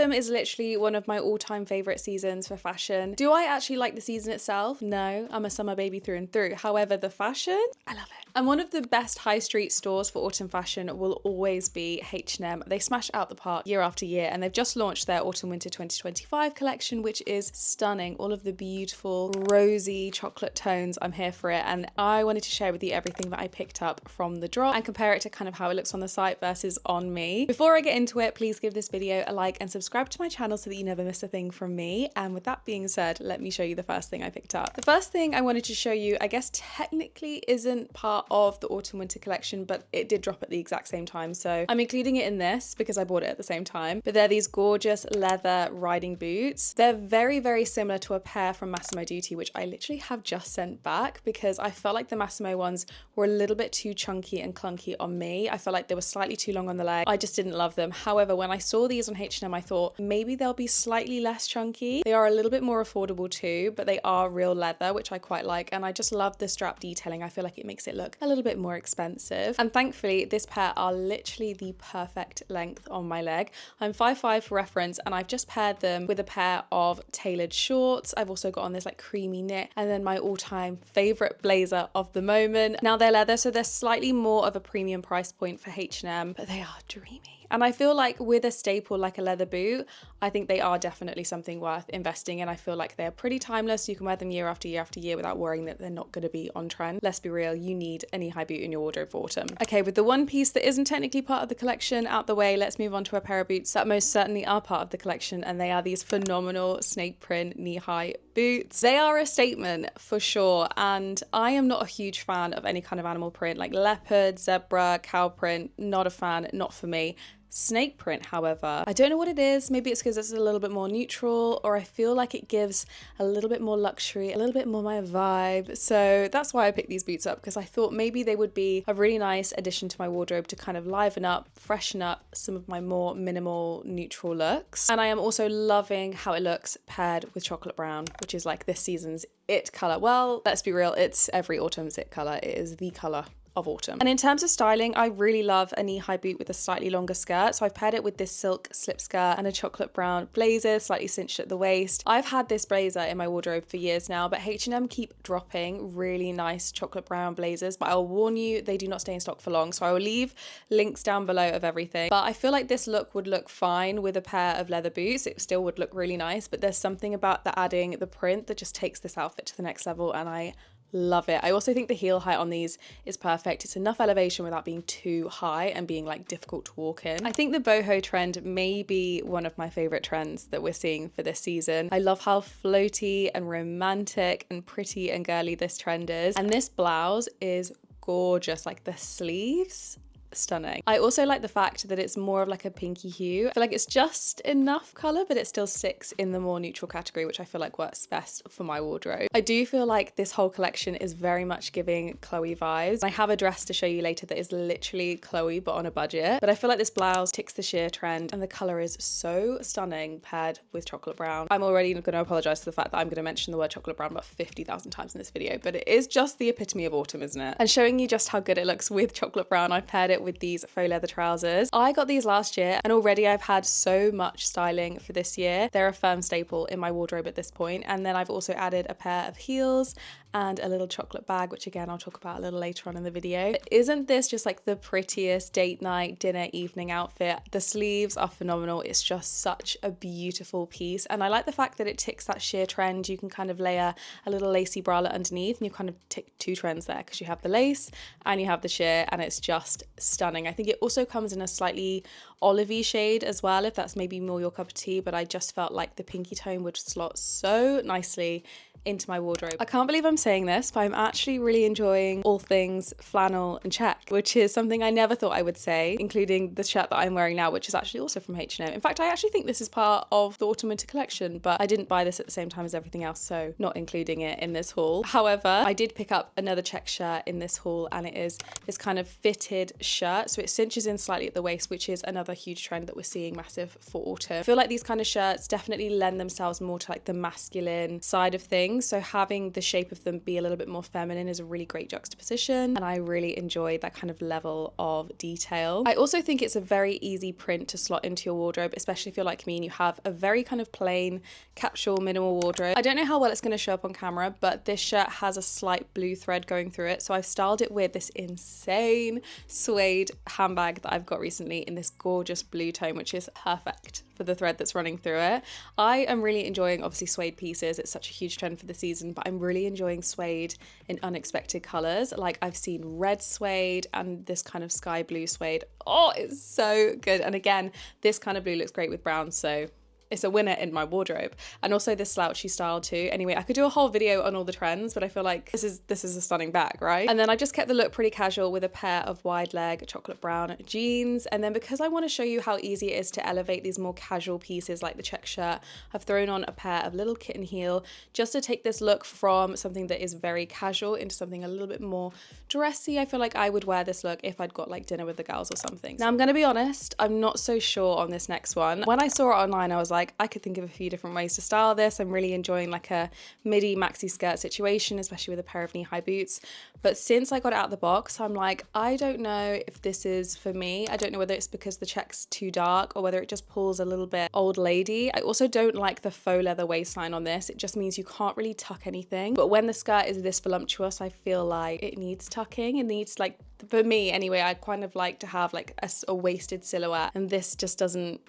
Autumn is literally one of my all-time favorite seasons for fashion. Do I actually like the season itself? No, I'm a summer baby through and through. However, the fashion, I love it. And one of the best high street stores for autumn fashion will always be H&M. They smash out the park year after year, and they've just launched their autumn winter 2025 collection, which is stunning. All of the beautiful rosy chocolate tones, I'm here for it. And I wanted to share with you everything that I picked up from the drop and compare it to kind of how it looks on the site versus on me. Before I get into it, please give this video a like and subscribe to my channel so that you never miss a thing from me. And with that being said, let me show you the first thing I picked up. The first thing I wanted to show you, I guess technically isn't part of the autumn winter collection, but it did drop at the exact same time, so I'm including it in this because I bought it at the same time. But they're these gorgeous leather riding boots. They're very similar to a pair from Massimo Dutti, which I literally have just sent back because I felt like the Massimo ones were a little bit too chunky and clunky on me. I felt like they were slightly too long on the leg. I just didn't love them. However, when I saw these on H&M, I thought maybe they'll be slightly less chunky. They are a little bit more affordable too, but they are real leather, which I quite like, and I just love the strap detailing. I feel like it makes it look a little bit more expensive. And thankfully, this pair are literally the perfect length on my leg. I'm 5'5" for reference, and I've just paired them with a pair of tailored shorts. I've also got on this like creamy knit, and then my all-time favorite blazer of the moment. Now they're leather, so they're slightly more of a premium price point for H&M, but they are dreamy. And I feel like with a staple like a leather boot, I think they are definitely something worth investing in. I feel like they're pretty timeless. You can wear them year after year after year without worrying that they're not going to be on trend. Let's be real, you need a knee-high boot in your wardrobe for autumn. Okay, with the one piece that isn't technically part of the collection out the way, let's move on to a pair of boots that most certainly are part of the collection, and they are these phenomenal snake print knee-high boots. They are a statement for sure, and I am not a huge fan of any kind of animal print like leopard, zebra, cow print. Not a fan, not for me. Snake print, however, I don't know what it is. Maybe it's because it's a little bit more neutral, or I feel like it gives a little bit more luxury, a little bit more my vibe. So that's why I picked these boots up, because I thought maybe they would be a really nice addition to my wardrobe to kind of liven up, freshen up some of my more minimal neutral looks. And I am also loving how it looks paired with chocolate brown, which is like this season's it color. Well, let's be real, it's every autumn's it color. It is the color of autumn. And in terms of styling, I really love a knee-high boot with a slightly longer skirt. So I've paired it with this silk slip skirt and a chocolate brown blazer, slightly cinched at the waist. I've had this blazer in my wardrobe for years now, but H&M keep dropping really nice chocolate brown blazers, but I'll warn you, they do not stay in stock for long. So I will leave links down below of everything. But I feel like this look would look fine with a pair of leather boots. It still would look really nice, but there's something about the adding the print that just takes this outfit to the next level, and I love it. I also think the heel height on these is perfect. It's enough elevation without being too high and being like difficult to walk in. I think the boho trend may be one of my favorite trends that we're seeing for this season. I love how floaty and romantic and pretty and girly this trend is. And this blouse is gorgeous. Like the sleeves, stunning. I also like the fact that it's more of like a pinky hue. I feel like it's just enough color, but it still sticks in the more neutral category, which I feel like works best for my wardrobe. I do feel like this whole collection is very much giving Chloe vibes. I have a dress to show you later that is literally Chloe, but on a budget. But I feel like this blouse ticks the sheer trend, and the color is so stunning paired with chocolate brown. I'm already going to apologize for the fact that I'm going to mention the word chocolate brown about 50,000 times in this video, but it is just the epitome of autumn, isn't it? And showing you just how good it looks with chocolate brown, I paired it with these faux leather trousers. I got these last year, and already I've had so much styling for this year. They're a firm staple in my wardrobe at this point. And then I've also added a pair of heels and a little chocolate bag, which again I'll talk about a little later on in the video. But isn't this just like the prettiest date night, dinner, evening outfit? The sleeves are phenomenal. It's just such a beautiful piece, and I like the fact that it ticks that sheer trend. You can kind of layer a little lacy bralette underneath, and you kind of tick two trends there because you have the lace and you have the sheer, and it's just stunning. I think it also comes in a slightly olivey shade as well, if that's maybe more your cup of tea, but I just felt like the pinky tone would slot so nicely into my wardrobe. I can't believe I'm saying this, but I'm actually really enjoying all things flannel and check, which is something I never thought I would say, including the shirt that I'm wearing now, which is actually also from H&M. In fact, I actually think this is part of the autumn winter collection, but I didn't buy this at the same time as everything else, so not including it in this haul. However, I did pick up another check shirt in this haul, and it is this kind of fitted shirt, so it cinches in slightly at the waist, which is another huge trend that we're seeing massive for autumn. I feel like these kind of shirts definitely lend themselves more to like the masculine side of things. So having the shape of them be a little bit more feminine is a really great juxtaposition, and I really enjoy that kind of level of detail. I also think it's a very easy print to slot into your wardrobe, especially if you're like me and you have a very kind of plain capsule minimal wardrobe. I don't know how well it's going to show up on camera, but this shirt has a slight blue thread going through it, so I've styled it with this insane suede handbag that I've got recently in this gorgeous blue tone, which is perfect for the thread that's running through it. I am really enjoying obviously suede pieces. It's such a huge trend for the season, but I'm really enjoying suede in unexpected colors. Like I've seen red suede and this kind of sky blue suede. Oh, it's so good. And again, this kind of blue looks great with brown, so it's a winner in my wardrobe. And also this slouchy style too. Anyway, I could do a whole video on all the trends, but I feel like this is a stunning bag, right? And then I just kept the look pretty casual with a pair of wide leg chocolate brown jeans. And then because I want to show you how easy it is to elevate these more casual pieces like the check shirt, I've thrown on a pair of little kitten heel just to take this look from something that is very casual into something a little bit more dressy. I feel like I would wear this look if I'd got like dinner with the girls or something. Now I'm gonna be honest, I'm not so sure on this next one. When I saw it online, I was like, I could think of a few different ways to style this. I'm really enjoying like a midi maxi skirt situation, especially with a pair of knee-high boots. But since I got it out of the box, I'm like, I don't know if this is for me. I don't know whether it's because the check's too dark or whether it just pulls a little bit old lady. I also don't like the faux leather waistline on this. It just means you can't really tuck anything. But when the skirt is this voluptuous, I feel like it needs tucking. It needs, like, for me anyway, I kind of like to have like a waisted silhouette, and this just doesn't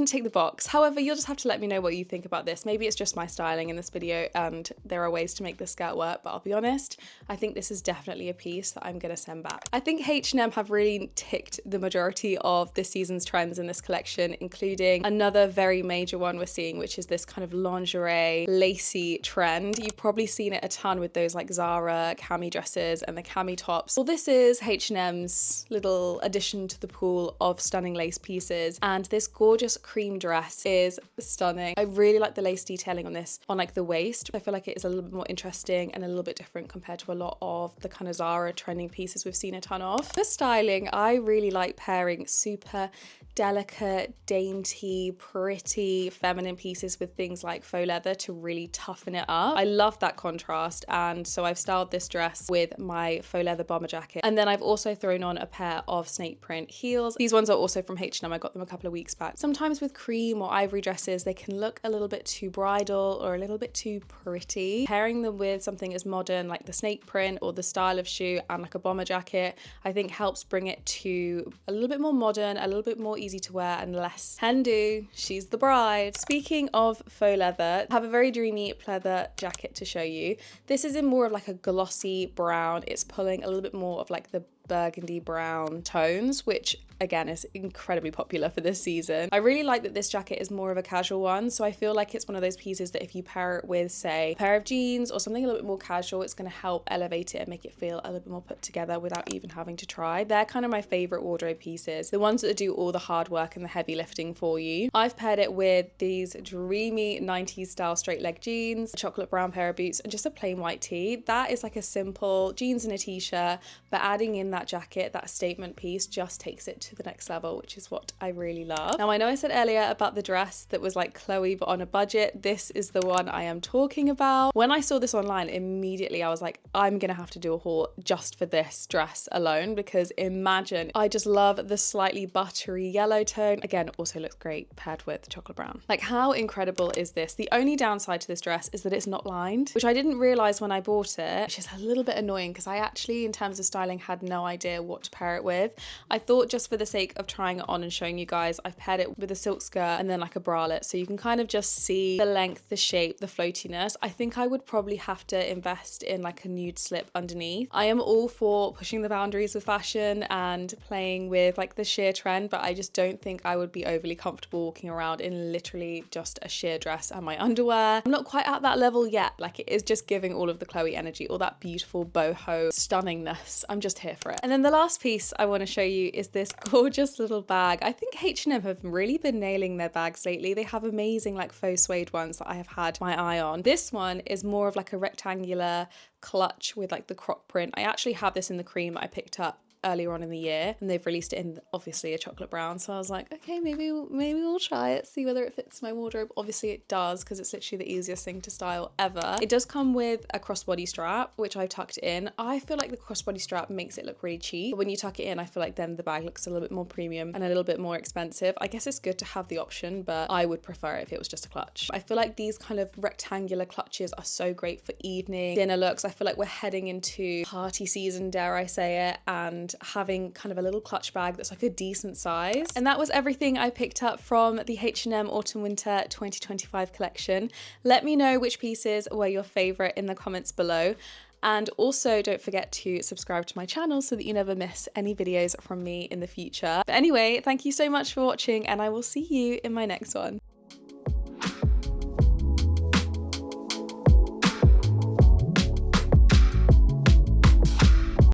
tick the box. However, you'll just have to let me know what you think about this. Maybe it's just my styling in this video and there are ways to make the skirt work, but I'll be honest, I think this is definitely a piece that I'm gonna send back. I think H&M have really ticked the majority of this season's trends in this collection, including another very major one we're seeing, which is this kind of lingerie lacy trend. You've probably seen it a ton with those like Zara cami dresses and the cami tops. Well, this is H&M's little addition to the pool of stunning lace pieces, and this gorgeous cream dress is stunning. I really like the lace detailing on this, on like the waist. I feel like it is a little bit more interesting and a little bit different compared to a lot of the kind of Zara trending pieces we've seen a ton of. For styling, I really like pairing super delicate, dainty, pretty, feminine pieces with things like faux leather to really toughen it up. I love that contrast, and so I've styled this dress with my faux leather bomber jacket, and then I've also thrown on a pair of snake print heels. These ones are also from H&M. I got them a couple of weeks back. Sometimes with cream or ivory dresses, they can look a little bit too bridal or a little bit too pretty. Pairing them with something as modern like the snake print or the style of shoe and like a bomber jacket, I think helps bring it to a little bit more modern, a little bit more easy to wear and less hen-do. She's the bride. Speaking of faux leather, I have a very dreamy pleather jacket to show you. This is in more of like a glossy brown. It's pulling a little bit more of like the burgundy brown tones, which again is incredibly popular for this season. I really like that this jacket is more of a casual one, so I feel like it's one of those pieces that if you pair it with, say, a pair of jeans or something a little bit more casual, it's going to help elevate it and make it feel a little bit more put together without even having to try. They're kind of my favorite wardrobe pieces, the ones that do all the hard work and the heavy lifting for you. I've paired it with these dreamy 90s style straight leg jeans, a chocolate brown pair of boots, and just a plain white tee. That is like a simple jeans and a t-shirt, but adding in that jacket, that statement piece, just takes it to the next level, which is what I really love. Now, I know I said earlier about the dress that was like Chloe but on a budget. This is the one I am talking about. When I saw this online, immediately I was like, I'm gonna have to do a haul just for this dress alone, because imagine, I just love the slightly buttery yellow tone. Again, also looks great paired with chocolate brown. Like, how incredible is this? The only downside to this dress is that it's not lined, which I didn't realize when I bought it, which is a little bit annoying because I actually, in terms of styling, had no idea what to pair it with. I thought just for the sake of trying it on and showing you guys, I've paired it with a silk skirt and then like a bralette, so you can kind of just see the length, the shape, the floatiness. I think I would probably have to invest in like a nude slip underneath. I am all for pushing the boundaries with fashion and playing with like the sheer trend, but I just don't think I would be overly comfortable walking around in literally just a sheer dress and my underwear. I'm not quite at that level yet. Like, it is just giving all of the Chloe energy, all that beautiful boho stunningness. I'm just here for it. And then the last piece I want to show you is this gorgeous little bag. I think H&M have really been nailing their bags lately. They have amazing like faux suede ones that I have had my eye on. This one is more of like a rectangular clutch with like the croc print. I actually have this in the cream that I picked up earlier on in the year, and they've released it in obviously a chocolate brown. So I was like, okay, maybe we'll try it, see whether it fits my wardrobe. Obviously it does, because it's literally the easiest thing to style ever. It does come with a crossbody strap, which I've tucked in. I feel like the crossbody strap makes it look really cheap, but when you tuck it in, I feel like then the bag looks a little bit more premium and a little bit more expensive. I guess it's good to have the option, but I would prefer it if it was just a clutch. I feel like these kind of rectangular clutches are so great for evening dinner looks. I feel like we're heading into party season, dare I say it, and having kind of a little clutch bag that's like a decent size. And that was everything I picked up from the H&M Autumn Winter 2025 collection. Let me know which pieces were your favorite in the comments below. And also don't forget to subscribe to my channel so that you never miss any videos from me in the future. But anyway, thank you so much for watching, and I will see you in my next one.